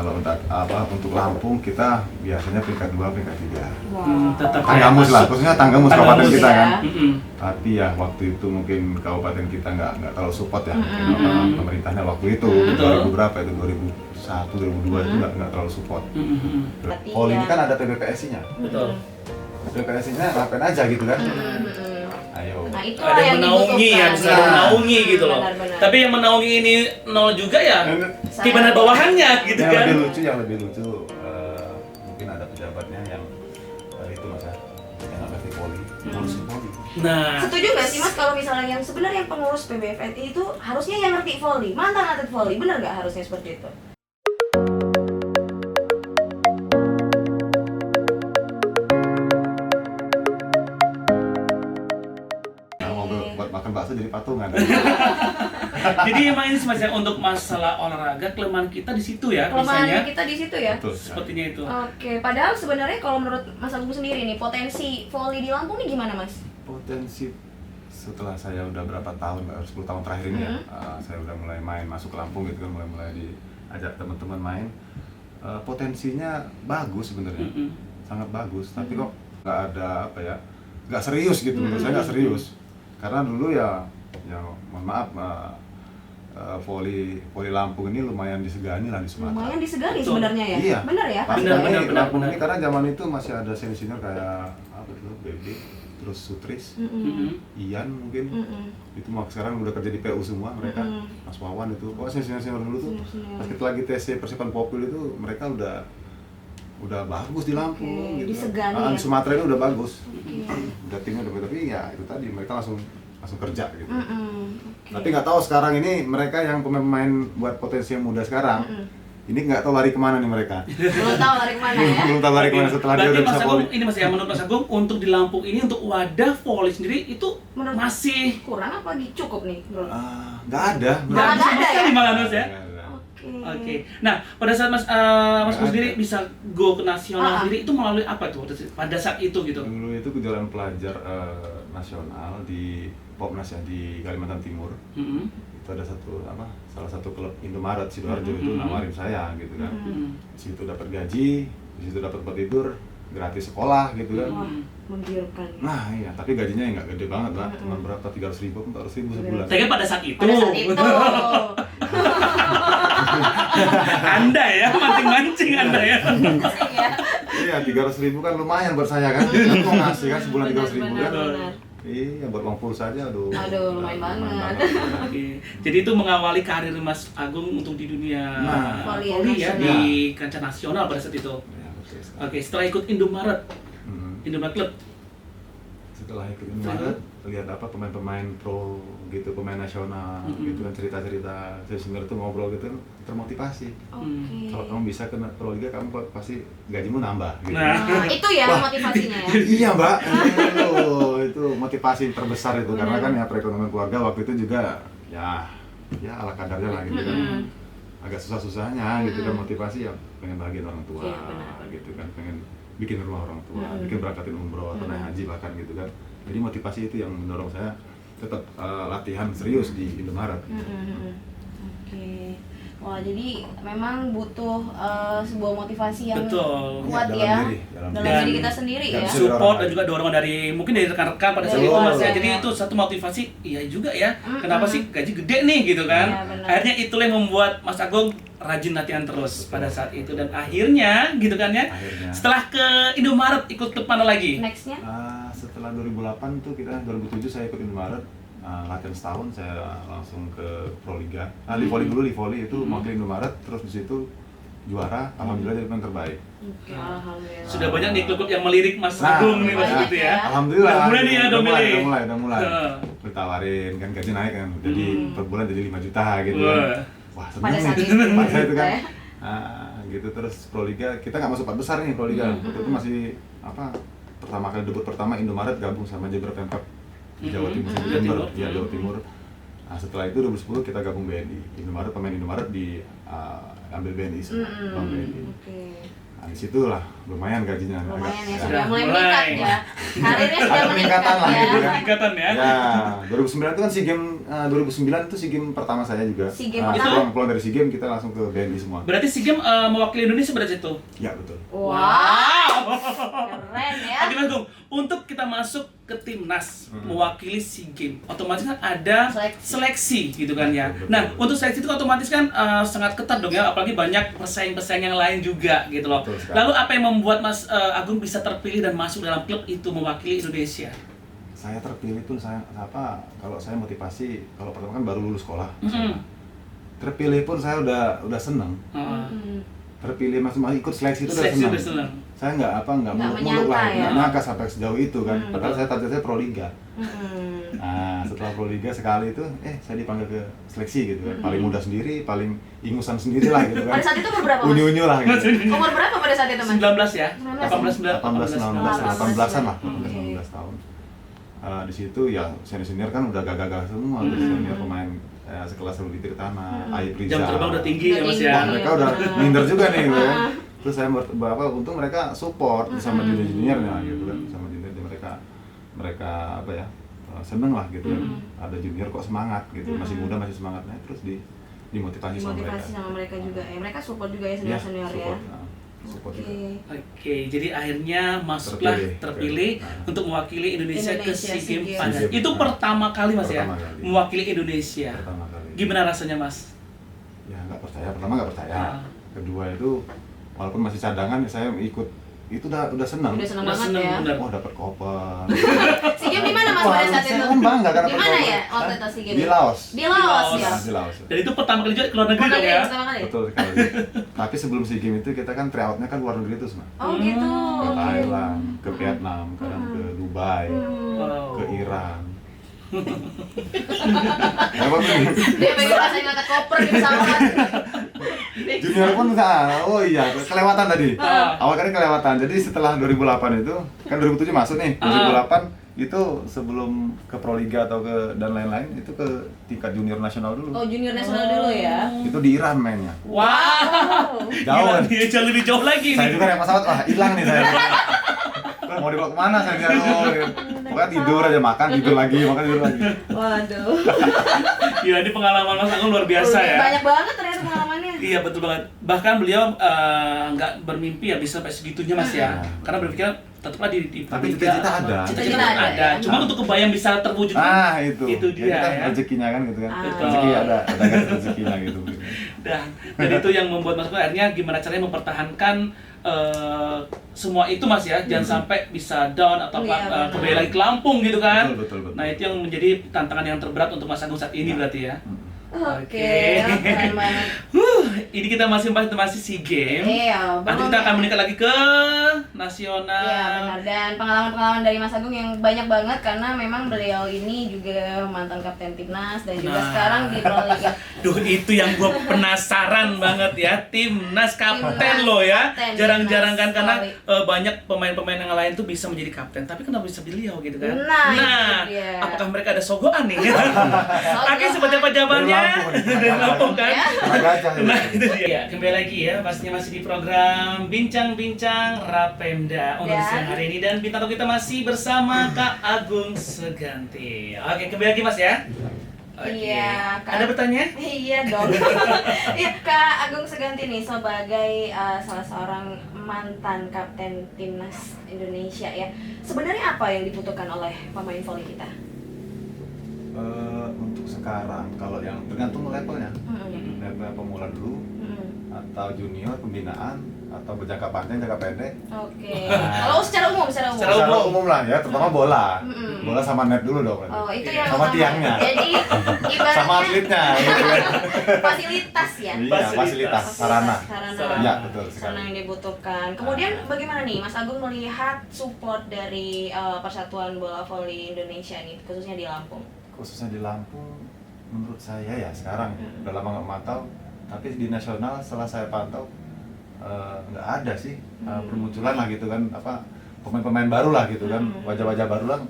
Kalau untuk Lampung kita biasanya peringkat 2, peringkat 3. Tetap Tanggamus lah, khususnya Tanggamus kabupaten kita ya. kan. Tapi ya waktu itu mungkin kabupaten kita nggak terlalu support ya. Pemerintahnya waktu itu 2000 berapa itu 2001, 2002 itu nggak terlalu support. Poli ini kan ada PBPSI-nya. Betul. PBPSI-nya ngapain aja gitu kan. Ayo. Nah, itu Ada yang menaungi ya, bisa menaungi gitu loh. Benar-benar. Tapi yang menaungi ini nol juga ya. Gimana bawahannya gitu Yang kan. lebih lucu mungkin ada pejabatnya yang itu mas ya, yang nggak ngerti poli, harus poli. Nah, Setuju nggak sih mas kalau misalnya yang sebenarnya yang pengurus PBFNI itu harusnya yang ngerti voli, mantan atlet voli, benar nggak harusnya seperti itu? Mau buat makan bakso jadi patungan. jadi emang ini semacam untuk masalah olahraga kelemahan kita di situ ya, Kelemahan misalnya. kita di situ ya. Betul. Sepertinya itu. Oke, padahal sebenarnya kalau menurut Mas Agung sendiri nih potensi voli di Lampung nih gimana mas? Potensi setelah saya udah berapa tahun, 10 tahun terakhir ini ya, saya udah mulai main masuk ke Lampung gitu kan, mulai diajak teman-teman main. Potensinya bagus sebenarnya, sangat bagus. Tapi kok nggak ada nggak serius gitu. Menurut saya nggak serius. Karena dulu ya mohon maaf, voli Lampung ini lumayan disegani lah di Sumatera. Lumayan disegani Betul. sebenarnya ya? Iya. Benar ya? Benar. Lampung ini karena zaman itu masih ada senior kayak apa tuh, BB, terus Sutris, Ian mungkin. Itu sekarang udah kerja di PU semua mereka. Mas Wawan itu, pokoknya senior dulu tuh. Pas kita lagi TC Persiapan Popul itu mereka udah bagus di Lampung gitu. Disegani Di ya? Sumatera itu udah bagus. Udah timnya udah, tapi ya itu tadi mereka langsung kerja gitu. Tapi nggak tahu sekarang ini mereka yang pemain buat potensi yang muda sekarang, ini nggak tahu lari kemana nih mereka. Belum tahu lari kemana ya? Belum tahu lari kemana setelah dia Berarti udah Mas bisa Agung, voli. ini Mas ya, menurut Mas Agung untuk di Lampung ini untuk wadah voli sendiri itu Menurut- masih Kurang apa cukup nih menurut? Nggak ada. Nggak ada sama ya? sekali malah Mas ya. Nggak ada. Oke. Nah, pada saat Mas Gus sendiri bisa go ke nasional sendiri itu melalui apa tuh pada saat itu gitu? Dulu itu kejuaraan pelajar nasional di Popnas ya di Kalimantan Timur. Itu ada salah satu klub Indomaret Sidoarjo itu nawarin saya gitu kan. Di situ dapat gaji, di situ dapat tempat tidur, gratis sekolah gitu kan. Wah, menggiurkan. Nah iya, tapi gajinya ya nggak gede banget Mbak, cuma berapa, 300.000, 400.000 sebulan. Saya pada saat itu. Pada saat itu. Anda ya, mancing-mancing Anda ya. Iya, 300.000 kan lumayan buat saya kan. Kan mau ngasih kan sebulan 300.000 kan. Benar. Iya, buat uang pulsa aja aduh. Aduh, lumayan banget. Oke. Jadi itu mengawali karir Mas Agung untuk di dunia Nah, voli ya, nasional. di kancah nasional pada saat itu. Ya, betul sekali. Oke, setelah ikut Indomaret, Mhm. Indomaret Club. Setelah ikut Indomaret, lihat pemain-pemain pro gitu, pemain nasional gitu kan, cerita-cerita senior itu ngobrol gitu kan, termotivasi. Oke. Kalau kamu bisa ke Pro Liga, kamu pasti gajimu nambah gitu. Nah. Nah, itu ya Wah. motivasinya ya. Iya Mbak, itu motivasi terbesar itu karena kan ya perekonomian keluarga waktu itu juga ya ala kadarnya lah gitu kan. Agak susah-susahnya gitu kan, motivasi ya pengen bahagian orang tua Iya, benar. gitu kan, pengen bikin rumah orang tua, bikin berangkatin umroh atau naik haji bahkan gitu kan. Jadi motivasi itu yang mendorong saya tetap latihan serius di Indomaret. Oke. Wah, jadi memang butuh sebuah motivasi yang Betul. kuat Dalam ya. diri, dalam Dalam diri. diri kita sendiri Dan ya. bisa Support dan juga dorongan dari mungkin dari rekan-rekan pada saat Dari itu Mas ya. keluarga, Jadi ya. itu satu motivasi, iya juga ya. Kenapa sih gaji gede nih gitu kan? Iya, benar. Akhirnya itulah yang membuat Mas Agung rajin latihan terus pada saat itu dan akhirnya gitu kan ya. Akhirnya. Setelah ke Indomaret ikut klub mana lagi? Nextnya? Setelah 2008 tuh 2007 saya ikut Indomaret, latihan setahun saya langsung ke Pro Liga. Di voli dulu, di voli itu mewakili Indomaret, terus di situ juara, alhamdulillah jadi pemain terbaik. Oke, alhamdulillah. Sudah banyak nih klub-klub yang melirik Mas Nah, Agung nih banyak waktu itu ya. ya. Alhamdulillah. Udah mulai nih ya, udah mulai. Udah mulai. Ditawarin kan gaji naik kan, jadi per bulan jadi 5 juta gitu kan. Wah, seneng Pada saat nih. itu. Pada saat itu kan. Ya. Gitu terus Pro Liga, kita nggak masuk 4 besar nih Pro Liga. Waktu itu masih pertama kali debut pertama Indomaret gabung sama Jember Pemkab di Jawa Timur, Jember, ya Jawa Timur. Nah, setelah itu 2010 kita gabung BNI. Pemain Indomaret ambil BNI semua, Bank BNI. Oke. Nah, disitulah lumayan gajinya. Lumayan ya, agak- sudah mulai mulai. meningkat ya. Karirnya sudah Ada peningkatan meningkat lah ya. gitu kan. Peningkatan ya. Ya, 2009 itu kan SEA Games 2009 itu SEA Games pertama saya juga. SEA Games pertama? Setelah pulang dari SEA Games kita langsung ke BNI semua. Berarti SEA Games mewakili Indonesia berarti itu? Ya betul. Wow, keren ya. Oke Mas Gung, untuk kita masuk ke timnas mewakili SEA Games, otomatis kan ada seleksi gitu kan ya. Betul. Nah, untuk seleksi itu otomatis kan sangat ketat dong ya, apalagi banyak pesaing-pesaing yang lain juga gitu loh. Betul sekali. Lalu apa yang membuat Mas Agung bisa terpilih dan masuk dalam klub itu mewakili Indonesia? Saya terpilih pun kalau saya motivasi, kalau pertama kan baru lulus sekolah. Terpilih pun saya udah seneng. Terpilih masih ikut seleksi itu udah Seleksi seneng. udah senang. Saya nggak muluk-muluk menyangka lah, ya. nggak nyangka sampai sejauh itu kan. Padahal saya targetnya Proliga. Nah, setelah Proliga sekali itu, saya dipanggil ke seleksi gitu kan. Paling muda sendiri, paling ingusan sendiri lah gitu kan. Pada saat itu umur berapa, Mas? Unyu-unyu lah gitu. Umur berapa pada saat itu, Mas? 19 ya? 18-an lah, Oke. 18 tahun. Di situ ya senior-senior kan udah gagah-gagah semua, senior pemain sekelas Rudi Tirtana, Aib Rizal. Jam terbang udah tinggi ya Mas ya? Wah, mereka udah minder juga nih gitu kan. Terus saya untung mereka support sama junior-juniornya gitu kan, sama junior mereka seneng lah gitu kan. Ada junior kok semangat gitu, masih muda masih semangat, nah terus dimotivasi sama mereka. Dimotivasi sama mereka juga ya. Mereka support juga ya Iya, senior-senior ya. support Oke. juga. Oke, jadi akhirnya masuklah terpilih untuk mewakili Indonesia ke Indonesia SEA Games. SEA Games. Itu pertama kali Mas ya? Pertama kali. Mewakili Indonesia. Pertama kali. Gimana rasanya Mas? Ya nggak percaya, pertama nggak percaya. Ah. Kedua itu walaupun masih cadangan saya ikut itu udah senang. Udah seneng Udah banget seneng, ya. bener. Oh dapat koper. SEA Games di mana, Mas, pada saat itu? Saya kan bangga kan dapat Di mana koper. ya waktu itu Hah? SEA Games? Di Laos. Di Laos ya. Nah, di Laos. Dan itu pertama kali juga ke luar negeri Luar dong negeri ya? pertama kali? Betul sekali. Tapi sebelum SEA Games itu kita kan tryoutnya kan luar negeri itu semua. Oh gitu. Ke Oke. Thailand, ke Vietnam, kadang ke Dubai, Wow. ke Iran. Apa tuh? Dia pengen rasanya ngangkat koper di pesawat. Junior pun oh iya kelewatan tadi. Awal kali kelewatan. Jadi setelah 2008 itu kan 2007 masuk nih. 2008 itu sebelum ke Proliga atau ke dan lain-lain itu ke tingkat junior nasional dulu. Oh, junior nasional dulu ya. Itu di Iran mainnya. Wow. Jauh Gila kan? nih, jauh lebih jauh lagi Saya nih. juga naik pesawat, wah hilang nih saya. Wah, mau dibawa kemana saya kira, pokoknya tidur aja, makan tidur lagi. Waduh. Gila, ini pengalaman Mas Agung luar biasa ya. Banyak banget ternyata pengalamannya. Iya betul banget. Bahkan beliau nggak bermimpi ya bisa sampai segitunya Mas ya. Karena berpikir tetaplah di Tapi Proliga. cita-cita ada. Cita-cita Cita-cita ada, ada. ya. Cuma untuk kebayang bisa terwujud Itu. Itu dia Kita ya. rezekinya kan gitu kan. Betul. Rezeki ada kan rezekinya gitu. Dan itu yang membuat Mas Agung akhirnya gimana caranya mempertahankan semua itu Mas ya, jangan sampai bisa down atau Iya, benar. kembali lagi ke Lampung gitu kan. Betul. Nah itu yang menjadi tantangan yang terberat untuk Mas Agung saat ini berarti ya. Oke, keren banget. Ini kita masih SEA Games. Iya, Nanti kita akan meningkat lagi ke nasional. Iya benar, dan pengalaman-pengalaman dari Mas Agung yang banyak banget karena memang beliau ini juga mantan kapten timnas dan juga Nah. sekarang di Proliga. Duh itu yang gue penasaran banget ya, timnas kapten Timnas, loh ya. kapten, Jarang-jarang kan timnas, karena sorry. banyak pemain-pemain yang lain tuh bisa menjadi kapten, tapi kenapa bisa beliau gitu kan? Nah, itu dia. apakah mereka ada sogoan nih? Sogoan. Oke, seperti apa jawabannya? Dari Lampung nih. Dari Lampung kan? Ya. Karena gajah Nah itu dia. Ya, kembali lagi ya, pastinya masih di program Bincang-Bincang Rapemda untuk Dan- siang hari ini, dan bintang tamu kita masih bersama Kak Agung Seganti. Oke, kembali lagi Mas ya. Oke. Iya, Kak. Ada pertanyaan? Iya dong. Iya, Kak Agung Seganti nih sebagai salah seorang mantan kapten timnas Indonesia ya. Sebenarnya apa yang dibutuhkan oleh pemain voli kita? Untuk sekarang kalau yang tergantung levelnya, level pemula dulu atau junior pembinaan atau berjangka panjang jangka pendek. Oke. Nah. Kalau secara umum, Secara Secara umum lah ya, terutama bola. Mm-mm. Bola sama net dulu dong. Oh, itu Iya. yang Sama utama. tiangnya. Jadi ibaratnya Sama atletnya gitu kan. fasilitas ya. Iya, fasilitas sarana. Sarana. Iya, betul sekali. Sarana yang dibutuhkan. Kemudian bagaimana nih Mas Agung melihat support dari Persatuan Bola Voli Indonesia nih, khususnya di Lampung? Khususnya di Lampung, menurut saya ya sekarang udah lama nggak mantau, tapi di nasional setelah saya pantau nggak ada sih permunculan lah gitu kan, apa pemain-pemain baru lah gitu kan, wajah-wajah baru lah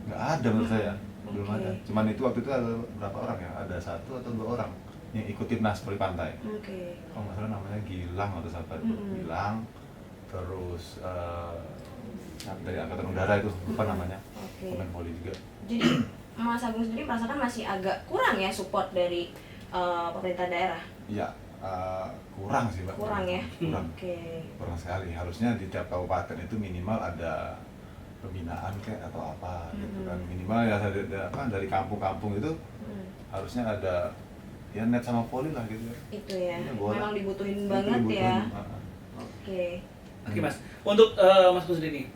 nggak ada menurut saya, belum Oke. ada. Cuman itu waktu itu ada berapa orang ya, ada 1 atau 2 orang yang ikut timnas voli pantai. Oke. Kalau nggak salah namanya Gilang atau siapa itu, Gilang, terus dari angkatan udara itu lupa namanya, Oke. pemain voli juga. Jadi Mas Agung sendiri merasakan masih agak kurang ya support dari pemerintah daerah? Iya, kurang sih Mbak. Kurang ya? Kurang. Oke. Kurang sekali. Harusnya di tiap kabupaten itu minimal ada pembinaan kayak atau apa gitu kan. Minimal ya dari kampung-kampung itu harusnya ada ya net sama voli lah gitu ya. Itu ya, Iya, bola. memang dibutuhin Itu banget dibutuhin. ya. Heeh. Oke. Oke Mas, untuk Mas Agung sendiri nih,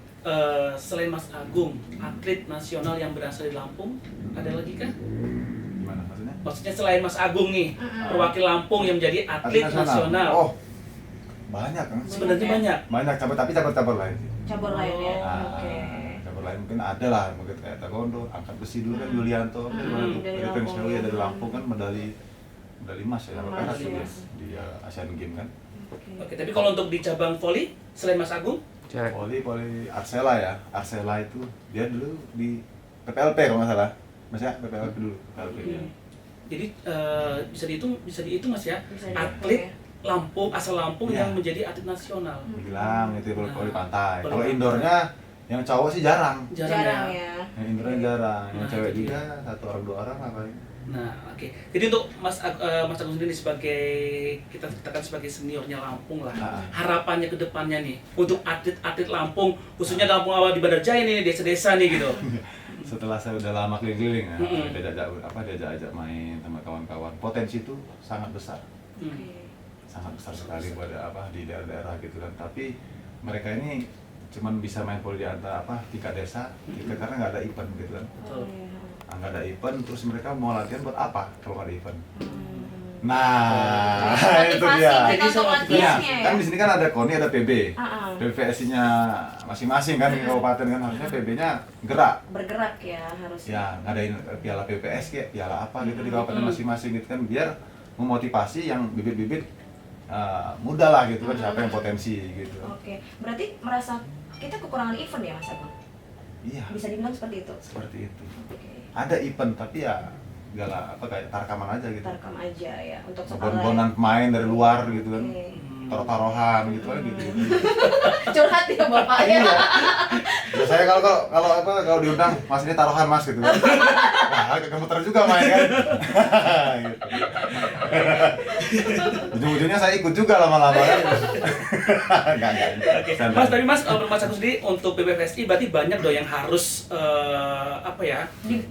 selain Mas Agung, atlet nasional yang berasal dari Lampung, ada lagi kah? Gimana maksudnya? Maksudnya selain Mas Agung nih, perwakil Lampung yang menjadi atlet nasional. Oh, banyak kan? Sebenarnya banyak. Banyak tapi cabur-cabur lain sih. Cabur lain ya. Ah, Oke. cabur lain mungkin ada lah, mungkin kayak taekwondo, angkat besi dulu kan Yulianto, dari mana tuh? dari Dari Lampung, Pensiun ya, dari ya. Lampung kan medali emas ya, Emas, perak ya. di Asian Games kan. Oke, tapi kalau untuk di cabang voli, selain Mas Agung, Poli Arsela ya, Arsela itu dia dulu di PPLP kalau nggak salah, Mas ya PPLP dulu, PPLP ya. jadi bisa dihitung Mas ya, Bisa dihitung atlet ya. Lampung, asal Lampung Iya. yang menjadi atlet nasional. Bilang itu poli pantai. Poli Kalau pantai. indoornya yang cowok sih jarang. Jarang ya. Yang indoornya jarang, yang Nah, cewek itu juga dia. 1 orang 2 orang apa ini. Nah, oke. Jadi untuk Mas Agung sendiri sebagai kita katakan sebagai seniornya Lampung lah. Ah. Harapannya ke depannya nih untuk atlet-atlet Lampung, khususnya Lampung awal di Bandar Jaya nih, desa-desa nih gitu. Setelah saya udah lama keliling-keliling ya, Mm-mm. diajak main sama kawan-kawan. Potensi itu sangat besar. Hmm. Sangat besar sekali buat di daerah-daerah gitu kan. Tapi mereka ini cuman bisa main poli di antara tingkat desa, karena nggak ada event gitu kan. Betul. Oh, iya. Nggak ada event, terus mereka mau latihan buat apa kalau nggak ada event? Hmm. Nah, itu Motivasi dia. mereka Jadi untuk sama- Iya, latihannya ya. kan di sini kan ada KONI, ada PB. Ah, ah. PPSI-nya masing-masing kan di kabupaten kan harusnya PB-nya gerak. Bergerak ya harusnya. Ya, ngadain piala PPS kayak piala apa gitu di kabupaten masing-masing gitu kan biar memotivasi yang bibit-bibit muda lah gitu kan, siapa yang potensi gitu. Oke, berarti merasa kita kekurangan event ya Mas Agung? Iya, Bisa dibilang seperti itu. seperti itu. Oke. Ada event tapi ya gala kayak tarkaman aja gitu. Kita rekam aja ya untuk sekolah. Bon-bonan pemain dari luar gitu kan. Oke. Taruh-taruhan gitu kan gitu. Curhat ya Bapak ya. Iya. Ya saya kalau diundang, Mas ini taruhan Mas gitu. Wah, kemuter juga main kan. Gitu. Ujung-ujungnya saya ikut juga lama-lama kan. Enggak. Oke, Mas, tapi Mas, Mas Agung sendiri untuk PBVSI berarti banyak dong yang harus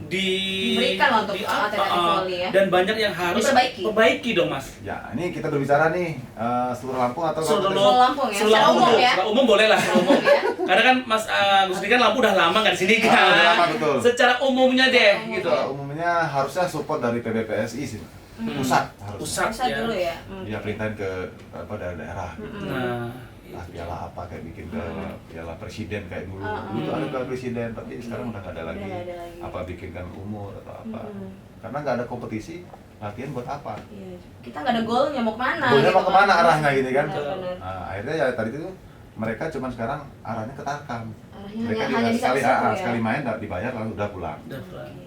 Diberikan lah untuk atlet-atlet voli ya. dan banyak yang harus Diperbaiki. perbaiki dong Mas. Ya, ini kita berbicara nih seluruh Lampung atau Seluruh Seluruh Lampung ya, seluruh secara Lampung umum dulu. ya. Secara umum boleh lah. Umum ya. Karena kan Mas Agung sendiri kan Lampung udah lama nggak di sini kan. udah lama, betul. Secara umumnya deh gitu. Kalau umumnya harusnya support dari PBPSI sih. Pusat harus. Pusat Pusat ya. dulu ya. Dia perintahin ke daerah. Nah, Piala apa kayak bikin ke piala presiden kayak dulu. Ah, Itu ada piala presiden, tapi sekarang udah nggak ada lagi. Udah nggak ada lagi. Apa bikinkan umur atau apa. Mm-mm. Karena nggak ada kompetisi, latihan buat apa? Iya. Kita nggak ada golnya mau kemana? Golnya gitu mau kemana kan. arahnya gitu kan? Benar-benar. Nah, akhirnya ya tadi itu mereka cuman sekarang arahnya ke Tarkam. Arahnya Mereka hanya bisa sekali, ke situ ya. sekali main dibayar lalu udah pulang. udah pulang. Oke.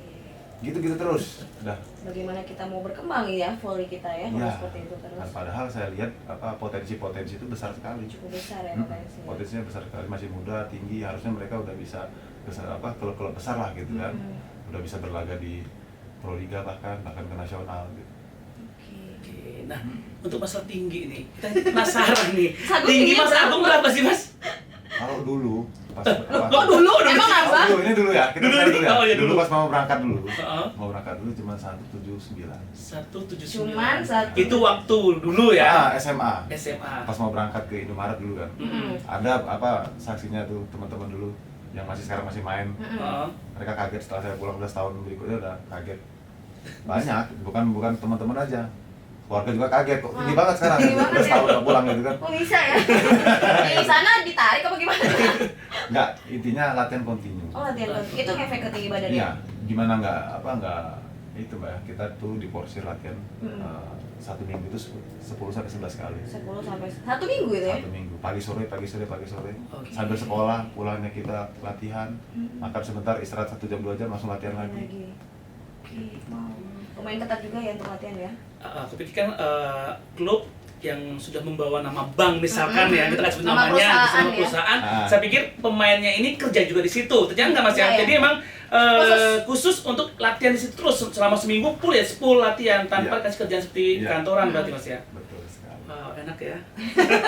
Gitu-gitu terus. Udah. Bagaimana kita mau berkembang ya volley kita ya kalau Ya. seperti itu terus. Nah, padahal saya lihat potensi-potensi itu besar sekali. Cukup besar ya Hmm, potensinya. Potensinya besar sekali, masih muda, tinggi, harusnya mereka udah bisa klub-klub besar lah gitu kan. Udah bisa berlaga di Proliga bahkan ke nasional gitu. Oke. Oke, nah untuk masalah tinggi nih, kita penasaran nih. Mas Agung Tinggi tingginya Mas Agung berapa sih Mas? Kalau dulu pas Oh dulu Emang apa? dulu ini dulu ya, kita Dulu, cari dulu ya. oh, iya, Dulu dulu. pas mau berangkat dulu. Heeh. Mau berangkat dulu cuma 179. 179. Cuman satu. Itu waktu dulu ya. SMA. SMA. Pas mau berangkat ke Indomaret dulu kan. Mm-mm. Ada saksinya tuh teman-teman dulu yang sekarang masih main. Heeh. Mereka kaget setelah saya pulang 11 tahun berikutnya udah kaget. Banyak, bukan teman-teman aja. Keluarga juga kaget kok tinggi banget sekarang. Tinggi banget 11 ya. tahun udah pulang gitu kan. Kok bisa ya? Di sana ditarik apa gimana? Enggak, intinya latihan kontinu. Oh latihan itu ngefek ke tinggi badan Iya, ya? gimana enggak itu Mbak, kita tuh diporsir latihan Mm-mm. 1 minggu itu 10 sampai 11 kali. 10 sampai 1 minggu itu ya? 1 minggu, pagi sore. Oke. Sambil sekolah, pulangnya kita latihan, makan sebentar, istirahat 1 jam 2 jam langsung latihan lagi. Oke, wow. Lumayan ketat juga ya untuk latihan ya? Aku pikir kan klub yang sudah membawa nama bank misalkan ya, kita nggak sebut Nama namanya, perusahaan nama ya. perusahaan. Ah. Saya pikir pemainnya ini kerja juga di situ. Ternyata nggak Mas ya. Iya, iya. Jadi emang khusus untuk latihan di situ terus selama seminggu full ya, full latihan tanpa Iya. kasih kerjaan seperti Iya. kantoran berarti Mas ya. Betul sekali. Wow, enak ya.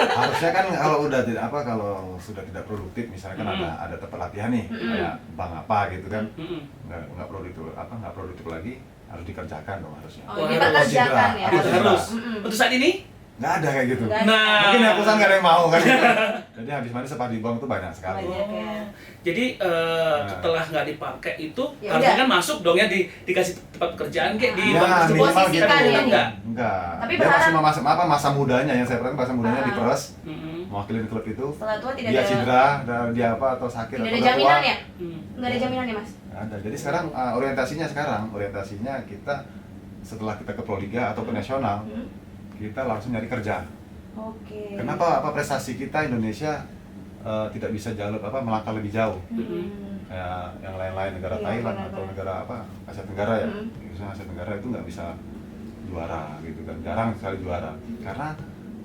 Harusnya kan kalau udah tidak apa, kalau sudah tidak produktif misalkan ada tempat latihan nih, kayak bank apa gitu kan, nggak produktif lagi, harus dikerjakan dong harusnya. Oh, Wah, dipekerjakan ya. harus Itu cedera. harus. Untuk saat ini? Nggak ada kayak gitu. Nggak ada. Nah, Mungkin yang perusahaan nggak ada yang mau kan gitu. Jadi habis mandi sempat dibuang tuh banyak sekali. Banyak. ya. Jadi setelah nggak dipakai itu Ya harusnya udah. kan masuk dong ya dikasih tempat pekerjaan kayak di Ya, bank tersebut. minimal gitu. Posisikan ya, enggak. Enggak. Tapi Dia masih berharap- masa mudanya, yang saya perhatikan masa mudanya diperes, mewakilin klub itu. Setelah tua tidak Dia ada cedera, dia apa atau sakit tidak atau ada udah jaminan tua. ya? Nggak ada jaminan ya, Mas? Nggak ada. Jadi sekarang orientasinya kita setelah kita ke Proliga atau ke nasional, kita langsung nyari kerja. Oke. Kenapa prestasi kita Indonesia tidak bisa melangkah lebih jauh? Kayak yang lain-lain negara Iya, Thailand benar-benar. atau negara Asia Tenggara ya. Misalnya Asia Tenggara itu nggak bisa juara gitu kan, jarang sekali juara karena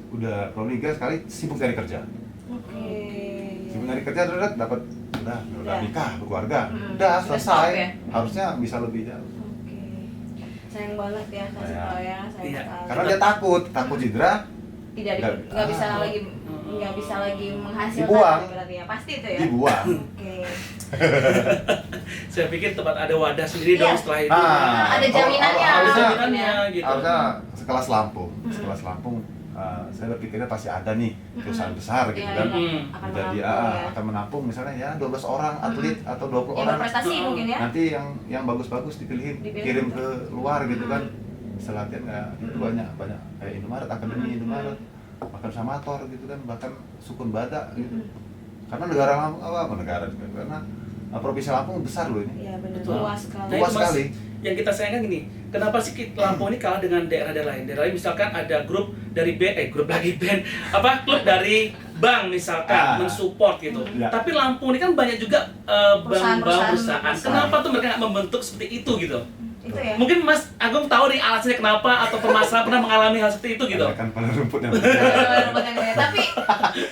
udah Proliga sekali sibuk cari kerja. Oke. Sibuk nyari kerja udah dapat udah Ya. nikah, berkeluarga, Udah udah stop selesai. ya? Harusnya bisa lebih jauh. Oke. Sayang banget ya kasih Iya. tahu ya, sayang Iya. sekali. Karena dia takut cedera, nggak bisa Ah. lagi menghasilkan Dibuang. berarti ya. Pasti itu ya. dibuang. Oke. Saya pikir tempat ada wadah sendiri Iya. dong setelah itu. Ada jaminannya. Harusnya- jaminannya gitu. Harusnya sekelas Lampung, saya berpikirnya pasti ada nih perusahaan besar gitu Iya, kan. iya. Akan Jadi menampung ya. akan menampung misalnya ya 12 orang atlet atau 20 Yang orang. berprestasi mungkin ya. Nanti yang bagus-bagus dipilihin, Dipilih. kirim ke luar gitu kan. Bisa latihan itu banyak kayak Indomaret, Akademi Indomaret, bahkan Samator gitu kan, bahkan Sukun Badak gitu. Karena negara Lampung negara juga karena Provinsi Lampung besar loh ini. Iya benar. Betul. Luas sekali. Nah, Luas itu, Mas, sekali. yang kita sayangkan gini, kenapa sih Lampung ini kalah dengan daerah-daerah lain? Daerah lain misalkan ada grup dari grup lagi band, klub dari bank misalkan mensupport gitu. Ya. Tapi Lampung ini kan banyak juga Perusahaan-perusahaan. bank-perusahaan. Kenapa tuh mereka nggak membentuk seperti itu gitu? Itu ya. Mungkin Mas Agung tahu nih alasannya kenapa atau permasalahan pernah mengalami hal seperti itu gitu. Kan pada rumput yang Tapi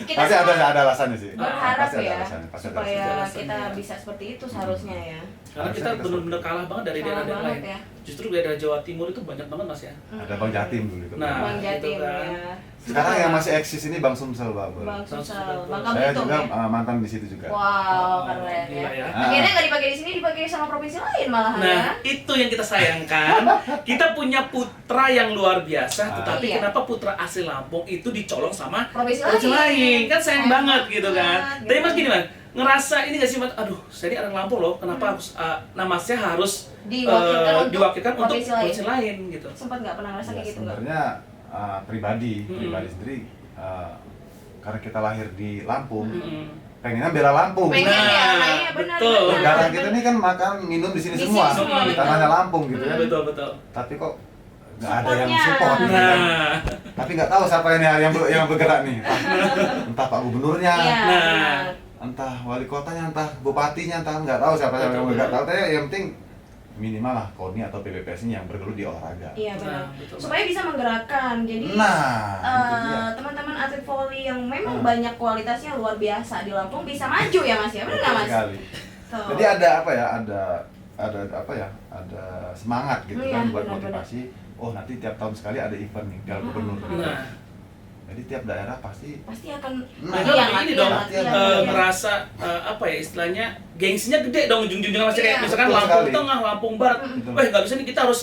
kita pasti semua ada alasannya sih. berharap Pasti ada ya alasannya, pasti ada supaya alasannya. kita bisa seperti itu seharusnya ya. Karena kita Harusnya kita benar-benar kalah banget dari Kalah daerah-daerah banget lain. ya. Justru daerah Jawa Timur itu banyak banget Mas ya. Ada Bang Jatim dulu itu. Nah, Bang Jatim gitu kan. ya. Sekarang yang masih eksis ini Bang Sumsel Babel. Bang Sumsel, Bang Saya Belitung juga ya. mantan di situ juga. Wow, keren Gila ya. ya. Akhirnya nggak dipakai di sini, dipakai sama provinsi lain malahan ya. Nah, itu yang kita sayangkan. Kita punya putra yang luar biasa, tetapi Iya. kenapa putra asli Lampung itu dicolong sama Provinsi provinsi lain. lain? Kan sayang banget gitu kan. banget, Tapi Mas gitu. gini Mas, ngerasa ini gak sih Mas, aduh, saya ini orang Lampung loh, kenapa harus nama saya harus Diwakilkan untuk untuk provinsi lain. provinsi lain gitu. Sempat nggak pernah ngerasa Ya, kayak gitu nggak? sebenarnya pribadi Hmm. sendiri karena kita lahir di Lampung, Mm-mm. pengennya bela Lampung. Pengen Nah, ya, iya benar. betul. benar. Negara kita ini kan makan minum di sini Di semua, sini semua, di betul. tanahnya Lampung gitu Ya, kan. betul betul. Tapi kok nggak ada yang Supportnya. support. gitu kan. Nah, Tapi nggak tahu siapa ini yang bergerak nih. Entah Pak Gubernurnya, Iya. Nah. benar. entah wali kotanya, entah bupatinya, entah nggak tahu siapa yang Betul, bergerak. betul. Tapi yang penting minimal lah KONI atau PBPS ini yang bergelut di olahraga. Iya benar. Nah, betul. Supaya bisa menggerakkan. Jadi Nah, itu dia. teman-teman atlet volley yang memang Nah. banyak kualitasnya luar biasa di Lampung bisa maju ya Mas ya. Benar nggak Mas? Sekali. Tuh. Jadi ada apa ya? Ada semangat gitu Iya, kan buat benar-benar. motivasi. Oh nanti tiap tahun sekali ada event nih Piala Gubernur. nah. Jadi tiap daerah pasti pasti akan Nah, Mereka latihan, ini latihan, dong, latihan, eh, latihan. ngerasa apa ya istilahnya gengsinya gede dong ujung-ujungnya masih kayak Iya, misalkan betul Lampung sekali. Tengah, Lampung Barat, Betul. nggak bisa nih kita harus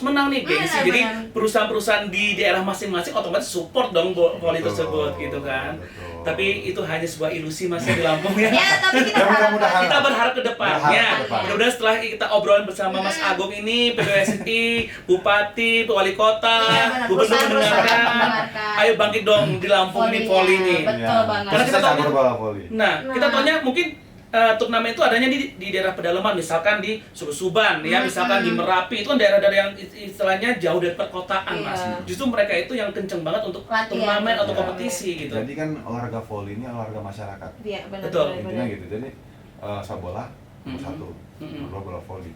menang nih gengsi. Benar, Jadi benar. perusahaan-perusahaan di daerah masing-masing otomatis support dong volley Betul, tersebut gitu kan. betul. Tapi itu hanya sebuah ilusi mas ya di Lampung ya. Ya, tapi kita Ya, harapkan. mudah-mudahan. Kita berharap ke depannya. Berharap ke depan. Mudah-mudahan setelah kita obrolan bersama Mas Agung ini, PPSI, Bupati, Wali Kota, Iya, benar. Gubernur Perusahaan-perusahaan mendengarkan. mendengarkan. Ayo bangkit dong di Lampung ini volley ini. Betul banget. Karena kita Khususnya tahu- cabur bola voli. Nah, kita Nah. taunya mungkin turnamen itu adanya di daerah pedalaman, misalkan di Suban ya, misalkan di Merapi, itu kan daerah-daerah yang istilahnya jauh dari perkotaan, Iya. Mas. Justru mereka itu yang kenceng banget untuk Latihan. turnamen atau Iya. kompetisi gitu. Jadi kan olahraga voli ini olahraga masyarakat. Iya, benar. Betul. benar, Intinya benar. gitu. Jadi sepak bola nomor Mhm. satu, Mhm. nomor dua bola voli.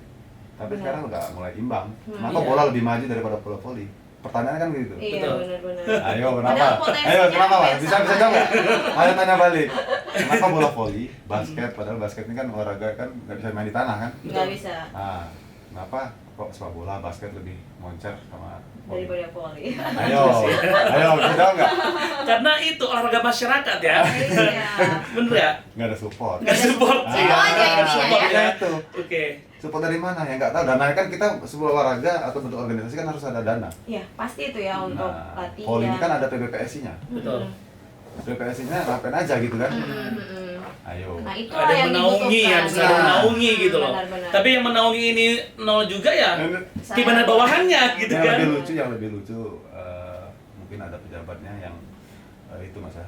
Tapi Benar. sekarang udah mulai imbang. Kenapa Iya. bola lebih maju daripada bola voli? Pertanyaannya kan gitu. Iya, Betul. benar-benar. Ayo Padahal kenapa? potensinya Ayo kenapa Pak? hampir Bisa sama. jawab. Ayo tanya balik. kenapa bola voli, basket, padahal basket ini kan olahraga kan nggak bisa main di tanah kan? Nggak bisa Nah, kenapa kok sepak bola, basket lebih moncer sama voli? daripada volley. Ayo, kita nggak? Karena itu olahraga masyarakat ya. Iya. Bener ya? Nggak ada support. Nggak support. Itu aja intinya Support ya. Itu. Oke. Support dari mana? Ya nggak tahu. Dana kan kita sebuah olahraga atau bentuk organisasi kan harus ada dana. Iya, pasti itu ya untuk Nah, latihan. voli ini kan ada PBPSI-nya. Betul. PBPSI-nya ngapain aja gitu kan? Ayo. Nah, itu Ada yang menaungi ya, dibutuhkan. bisa ada menaungi gitu loh. Benar-benar. Tapi yang menaungi ini nol juga ya. Saya- Gimana bawahannya gitu yang kan? lebih lucu mungkin ada pejabatnya yang itu mas ya,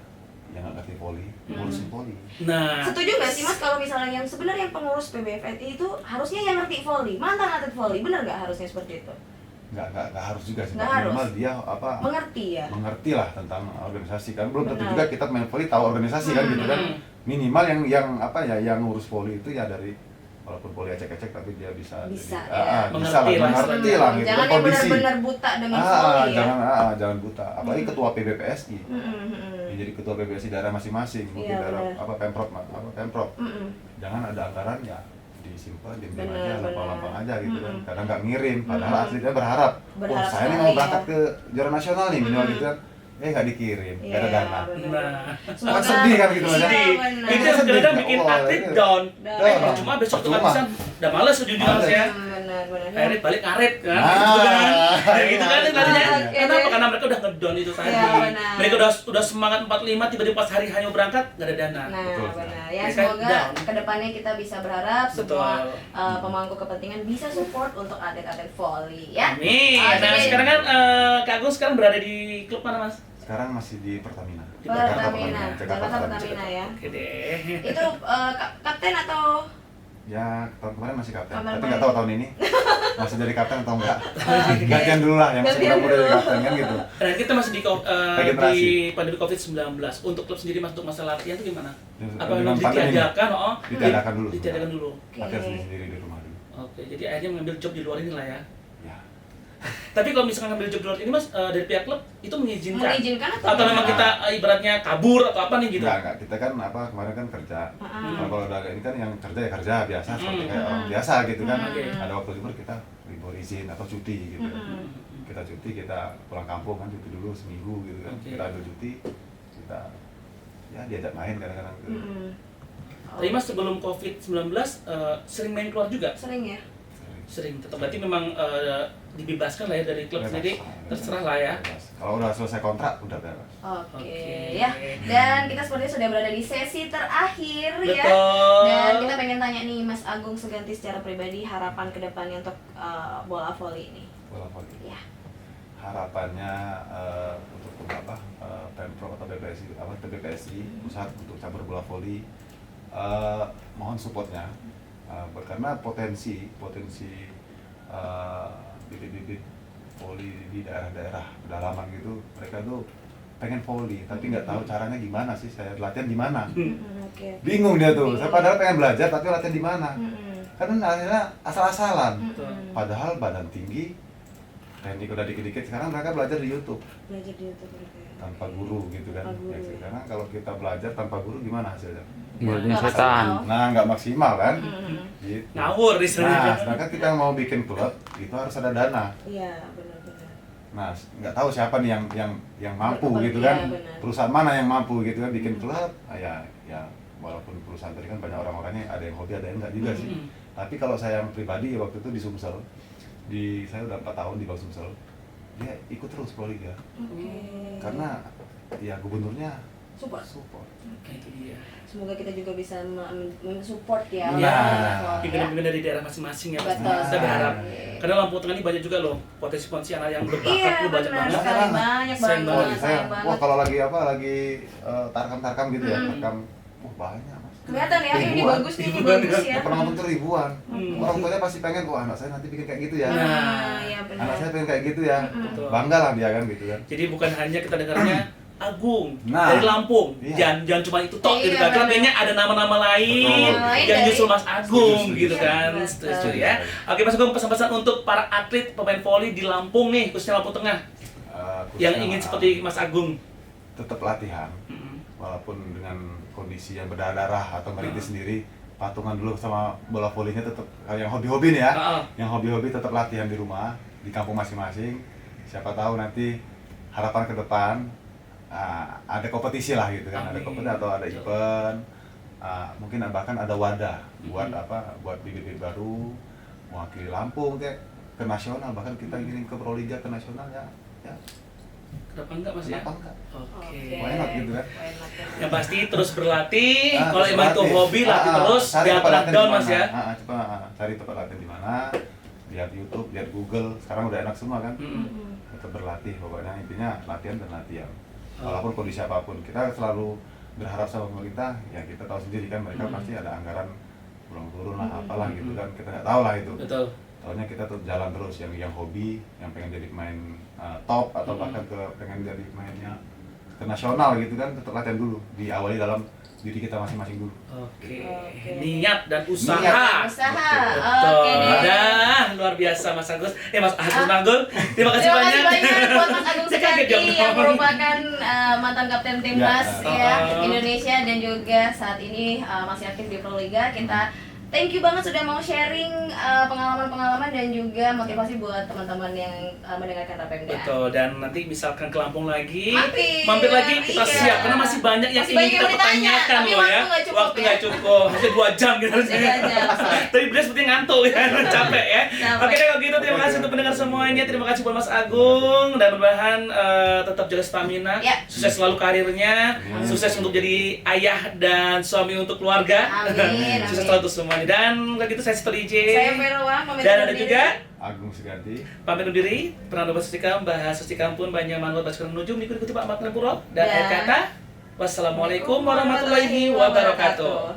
yang nggak ngerti voli, ngurusin voli. Nah, Setuju nggak sih Mas kalau misalnya yang sebenarnya yang pengurus PBFSI itu harusnya yang ngerti volley, mantan atlet volley, benar nggak harusnya seperti itu? Nggak harus juga sih, Nggak minimal harus. dia apa Mengerti ya? mengerti lah tentang organisasi kan, belum tentu Benar. juga kita main voli tahu organisasi kan gitu kan. Hmm. Minimal yang apa ya, yang ngurus voli itu ya dari, walaupun voli ecek-ecek tapi dia bisa Bisa, jadi, ya. bisa lah, Mengerti lah, mengerti lah gitu Jangan kan, yang kondisi. benar-benar buta dengan volley ya. Jangan buta, apalagi ketua PBPSI. Mm-mm. Ya, jadi ketua PBSI daerah masing-masing, mungkin Iya, daerah benar. apa pemprov. Mm-mm. Jangan ada anggaran ya disimpan, diam Benar, aja, benar. lampang-lampang aja gitu kan. Mm-mm. Kadang nggak ngirim, padahal Mm-mm. atletnya berharap, Berharap saya ini sekali, mau berangkat ya. ke juara nasional nih minimal Mm-mm. gitu kan. Nggak dikirim, nggak ada Iya, dana. benar. Nah, Kan sedih kan gitu, Mas, ya? Iya, sedih. benar. Itu Sedih, kadang ya bikin Allah, atlet itu. down. Down. Cuma besok tuh Cuma. bisa udah males sejujurnya Mas ya. Benar-benar. Akhirnya balik karet kan, Ah, gitu kan. Kayak gitu kan iya. nantinya. Oke. Kenapa? Karena mereka udah ngedown itu tadi. Iya, benar. Mereka udah semangat 45, tiba-tiba pas hari hanya berangkat nggak ada dana. Nah, Betul, benar. Ya, Mereka semoga down. kedepannya kita bisa berharap semua Betul. pemangku kepentingan bisa support untuk atlet-atlet volley ya. Amin. Oke. Nah, sekarang kan Kak Agung sekarang berada di klub mana, Mas? Sekarang masih di Pertamina. Di Pertamina, Jakarta Jakarta Pertamina ya. Oke deh. Itu kapten atau Ya, tahun kemarin masih kapten, Kemarin tapi nggak tahu tahun ini masih jadi kapten atau enggak. Oke. Gantian dulu lah, yang masih Gantian muda jadi dulu. kapten kan gitu. Nah, kita masih di Regenerasi. di pandemi COVID-19. Untuk klub sendiri masuk masa latihan itu gimana? Apa Dengan memang pandemi. ditiadakan? Oh, Ditiadakan dulu. Ditiadakan dulu. Latihan sendiri di rumah dulu. Oke, jadi akhirnya mengambil job di luar ini lah ya. Ya. Tapi kalau misalkan ngambil job di luar ini, Mas, dari pihak klub itu mengizinkan? mengizinkan atau Atau memang Nah. kita ibaratnya kabur atau apa nih gitu? Enggak, kita kan apa kemarin kan kerja. Ah. Kalau udah ini kan yang kerja ya kerja biasa seperti Hmm. kayak orang biasa gitu kan. Oke. Ada waktu libur kita libur izin atau cuti gitu. Mm-mm. Kita cuti, kita pulang kampung kan cuti dulu seminggu gitu kan. Oke. Kita ambil cuti, kita ya diajak main kadang-kadang ke Mm-mm. Tapi Mas sebelum COVID-19 sering main keluar juga? Sering ya? Sering. Tetap berarti memang dibebaskan lah ya dari klub Bebas. sendiri, terserah lah ya. Bebas. Kalau udah selesai kontrak udah bebas. Oke Oke. ya. Dan kita sepertinya sudah berada di sesi terakhir ya. Betul. Dan kita pengen tanya nih Mas Agung Suganti secara pribadi harapan kedepannya untuk bola voli ini. Bola voli. Ya. Harapannya untuk apa Pemprov atau PBPSI pusat untuk cabur bola voli mohon supportnya karena potensi bibit-bibit voli di daerah-daerah pedalaman gitu, mereka tuh pengen voli tapi nggak tahu caranya gimana sih, saya latihan di mana, Oke. bingung dia tuh. Bingung. Saya padahal pengen belajar tapi latihan di mana, Mm-mm. kan akhirnya asal-asalan. Mm-mm. Padahal badan tinggi, teknik udah dikit-dikit, sekarang mereka belajar di YouTube Belajar di YouTube mereka ya. tanpa guru gitu kan. Tanpa guru. Ya, karena kalau kita belajar tanpa guru gimana hasilnya? Mulutnya Nggak setan. maksimal. Nah, nggak maksimal kan? Mm-mm. Gitu. Ngawur Nah, istilahnya. sedangkan kita mau bikin klub, itu harus ada dana. Iya, benar-benar. Nah, nggak tahu siapa nih yang mampu Betul, gitu iya, kan? benar. Perusahaan mana yang mampu gitu kan bikin klub? Ya walaupun perusahaan tadi kan banyak orang-orangnya, ada yang hobi, ada yang enggak juga sih. Mm. Tapi kalau saya yang pribadi waktu itu di Sumsel, saya udah 4 tahun di Bang Sumsel, dia ikut terus Proliga Oke. karena ya gubernurnya Support. support. Itu dia. Semoga kita juga bisa mensupport ya. Nah. ya. Pimpinan-pimpinan dari daerah masing-masing ya, Mas. Betul. Kita berharap. Karena Lampung Tengah ini banyak juga loh potensi-potensi anak yang berbakat Iya, tuh banyak benar banget. sekali. Banyak Sayang banget. banget. Saya, Sayang wah banget. kalau lagi tarkam-tarkam gitu ya, Hmm. tarkam, banyak mas. Kelihatan ya, ini Ribuan. bagus nih, ini Ribuan. bagus ya. Penonton tuh ribuan. Hmm. Orang tuanya pasti pengen, wah anak saya nanti bikin kayak gitu ya. Nah. Iya benar. Anak saya pengen kayak gitu ya. Betul. Bangga lah dia kan gitu kan. Jadi bukan hanya kita dengarnya Agung Nah. dari Lampung, Iya. jangan cuma itu tok gitu Iya, kan. Karena benar. kayaknya ada nama-nama lain Betul. Lain yang dari- justru Mas Agung Setuju, gitu setuju. kan. Betul. Setuju ya. Oke Mas Agung, pesan-pesan untuk para atlet pemain voli di Lampung nih, khususnya Lampung Tengah, Khususnya yang ingin seperti Mas Agung. tetap latihan. Mm-mm. walaupun dengan kondisi yang berdarah atau merintis sendiri, patungan dulu sama bola volinya tetap. Yang hobi-hobi nih ya, yang hobi-hobi tetap latihan di rumah, di kampung masing-masing. Siapa tahu nanti harapan ke depan ada kompetisi lah gitu kan, ada kompetisi atau ada event, mungkin bahkan ada wadah buat buat bibit-bibit baru, mewakili Lampung kayak ke nasional, bahkan kita ingin ke Proliga ke nasional ya. Kenapa enggak Mas ya? Kenapa enggak? Oke. Why not gitu kan? Yang pasti terus berlatih. Kalau Terus emang itu berlatih. hobi latih terus, Cari jangan tempat pernah latihan down di Mas mana. ya. Coba cari tempat latihan di mana, lihat YouTube, lihat Google, sekarang udah enak semua kan. Tetap berlatih, pokoknya intinya latihan dan latihan. Walaupun kondisi apapun, kita selalu berharap sama pemerintah, ya kita tahu sendiri kan mereka pasti ada anggaran turun lah apalah gitu kan, kita nggak tahu lah itu. Betul. Tahunya kita tetap jalan terus, yang hobi, yang pengen jadi pemain top atau bahkan pengen jadi pemainnya ke nasional gitu kan, tetap latihan dulu, diawali dalam diri kita masing-masing dulu. Oke. Oke. Niat dan usaha. Usaha. Betul. Oke deh. Dah, luar biasa Mas Agus. Mas Agus Manggul. Terima kasih Terima kasih banyak. banyak buat Mas Agung Saya kaget Seganti dong. yang merupakan mantan kapten timnas Ya. Indonesia dan juga saat ini masih aktif di Proliga. Kita thank you banget sudah mau sharing pengalaman-pengalaman dan juga motivasi buat teman-teman yang mendengarkan Rapemda. Betul, dan nanti misalkan ke Lampung lagi, Mampir, lagi kita iya. siap karena masih banyak yang Masih ingin banyak kita yang mau ditanya, pertanyakan tapi loh ya. waktu nggak cukup Waktu ya. nggak cukup, hampir 2 jam gitu. Hampir 2 jam. Tapi Beliau seperti ngantuk ya, capek ya. Capek. Oke deh kalau gitu terima kasih untuk pendengar semuanya. Terima kasih buat Mas Agung dan mudah-mudahan tetap jaga stamina, Ya. sukses selalu karirnya, sukses untuk jadi ayah dan suami untuk keluarga. Amin, Sukses amin. selalu untuk semuanya. Dan kalau gitu saya Setor DJ. Saya Verwa, pamit Dan ada undur diri. juga Agung Seganti. pamit undur diri, pernah bahasa Susikam, bahasa Susikam pun banyak mangut bahasa Nujum ikuti Pak Ahmad Puro dan akhir kata wassalamualaikum warahmatullahi wabarakatuh.